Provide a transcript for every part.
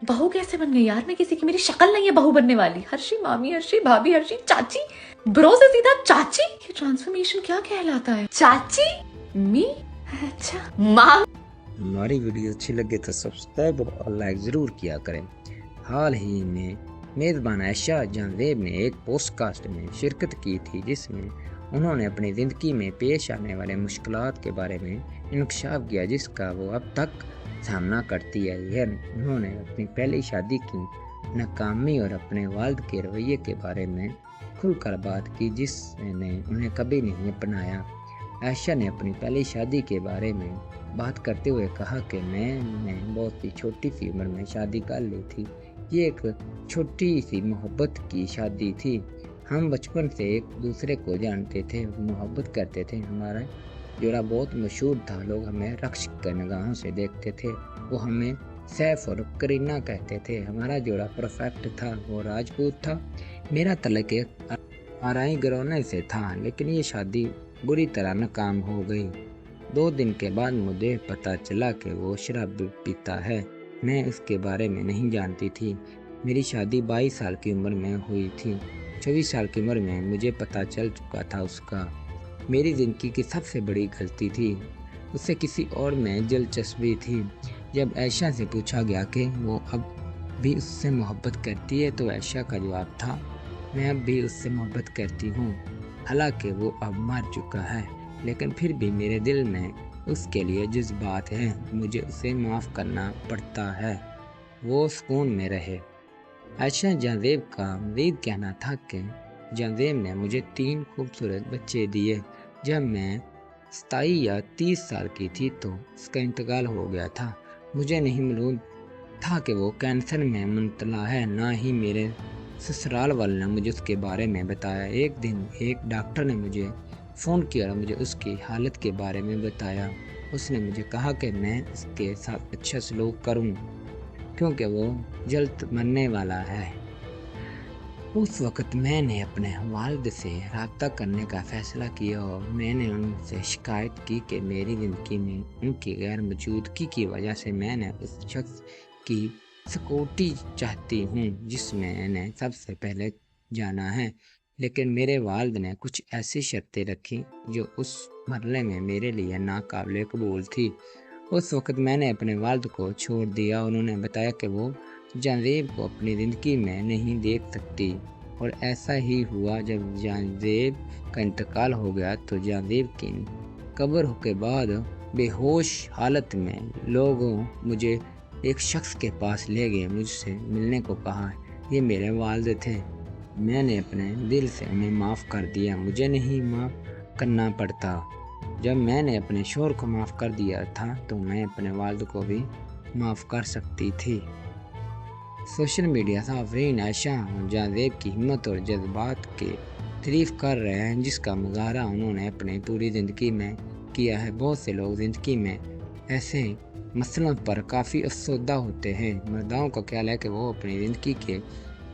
बहू कैसे बन गई यार मैं किसी की, मेरी शक्ल नहीं है बहू बनने वाली। हर्षी मामी, हर्षी भाभी, हर्षी चाची, ब्रो से सीधा चाची। ये ट्रांसफॉर्मेशन क्या कहलाता है? चाची मी, अच्छा माँ। हमारी वीडियो अच्छी लगे तो सब्सक्राइब और लाइक ज़रूर किया करें। हाल ही में मेज़बान आयशा जावेद ने एक पॉडकास्ट में शिरकत की थी जिसमें उन्होंने अपनी ज़िंदगी में पेश आने वाले मुश्किलात के बारे में इंकशाफ किया जिसका वो अब तक सामना करती आई है। उन्होंने अपनी पहली शादी की नाकामी और अपने वालिद के रवैये के बारे में खुलकर बात की जिसने उन्हें कभी नहीं अपनाया। आयशा ने अपनी पहली शादी के बारे में बात करते हुए कहा कि मैंने बहुत ही छोटी सी उम्र में शादी कर ली थी। ये एक छोटी सी मोहब्बत की शादी थी। हम बचपन से एक दूसरे को जानते थे, मोहब्बत करते थे। हमारा जोड़ा बहुत मशहूर था, लोग हमें रक्श की निगाहों से देखते थे। वो हमें सैफ और करीना कहते थे। हमारा जोड़ा परफेक्ट था। वो राजपूत था, मेरा तलक एक आरई घराने से था, लेकिन ये शादी बुरी तरह नाकाम हो गई। 2 दिन के बाद मुझे पता चला कि वो शराब पीता है। मैं उसके बारे में नहीं जानती थी। मेरी शादी 22 साल की उम्र में हुई थी। 24 साल की उम्र में मुझे पता चल चुका था उसका। मेरी ज़िंदगी की सबसे बड़ी गलती थी। उससे किसी और में दिलचस्पी थी। जब आयशा से पूछा गया कि वो अब भी उससे मोहब्बत करती है तो आयशा का जवाब था, मैं अब भी उससे मोहब्बत करती हूँ। हालांकि वो अब मर चुका है, लेकिन फिर भी मेरे दिल में उसके लिए जज्बात हैं। मुझे उसे माफ़ करना पड़ता है। वो सुकून में रहे। आयशा जावेद का मज़ीद कहना था कि जावेद ने मुझे 3 खूबसूरत बच्चे दिए। जब मैं 27 या 30 साल की थी तो उसका इंतकाल हो गया था। मुझे नहीं मालूम था कि वो कैंसर में मुब्तला है, ना ही मेरे ससुराल वाले ने मुझे उसके बारे में बताया। एक दिन एक डॉक्टर ने मुझे फ़ोन किया और मुझे उसकी हालत के बारे में बताया। उसने मुझे कहा कि मैं उसके साथ अच्छा सलूक करूं क्योंकि वो जल्द मरने वाला है। उस वक़्त मैंने अपने वालिद से रब्ता करने का फ़ैसला किया और मैंने उनसे शिकायत की कि मेरी ज़िंदगी में उनकी गैर मौजूदगी की वजह से मैंने उस शख्स की सिक्योरिटी चाहती हूँ जिसमें मैंने सबसे पहले जाना है। लेकिन मेरे वालिद ने कुछ ऐसी शर्तें रखी जो उस मरले में मेरे लिए नाकाबिले कबूल थी। उस वक़्त मैंने अपने वालिद को छोड़ दिया। उन्होंने बताया कि वो जावेद को अपनी ज़िंदगी में नहीं देख सकती, और ऐसा ही हुआ। जब जावेद का इंतकाल हो गया तो जावेद की कब्र के बाद बेहोश हालत में लोगों मुझे एक शख्स के पास ले गए, मुझसे मिलने को कहा। ये मेरे वालिद थे। मैंने अपने दिल से उन्हें माफ़ कर दिया। मुझे नहीं माफ़ करना पड़ता। जब मैंने अपने शोहर को माफ़ कर दिया था तो मैं अपने वालिद को भी माफ़ कर सकती थी। सोशल मीडिया साफ़रीन आयशा और जावेद की हिम्मत और जज्बात की तारीफ़ कर रहे हैं जिसका मुजाहरा उन्होंने अपनी पूरी ज़िंदगी में किया है। बहुत से लोग ज़िंदगी में ऐसे मसलों पर काफ़ी अफसरदा होते हैं। मर्दाओं का ख्याल है कि वो अपनी ज़िंदगी के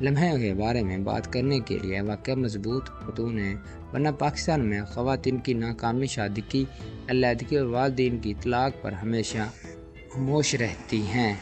लम्हे के बारे में बात करने के लिए वाक़ई मजबूत खतून हैं, वरना पाकिस्तान में ख़वातीन की नाकामी, शादी की अलहदगी और वालिदैन की तलाक पर हमेशा खामोश रहती हैं।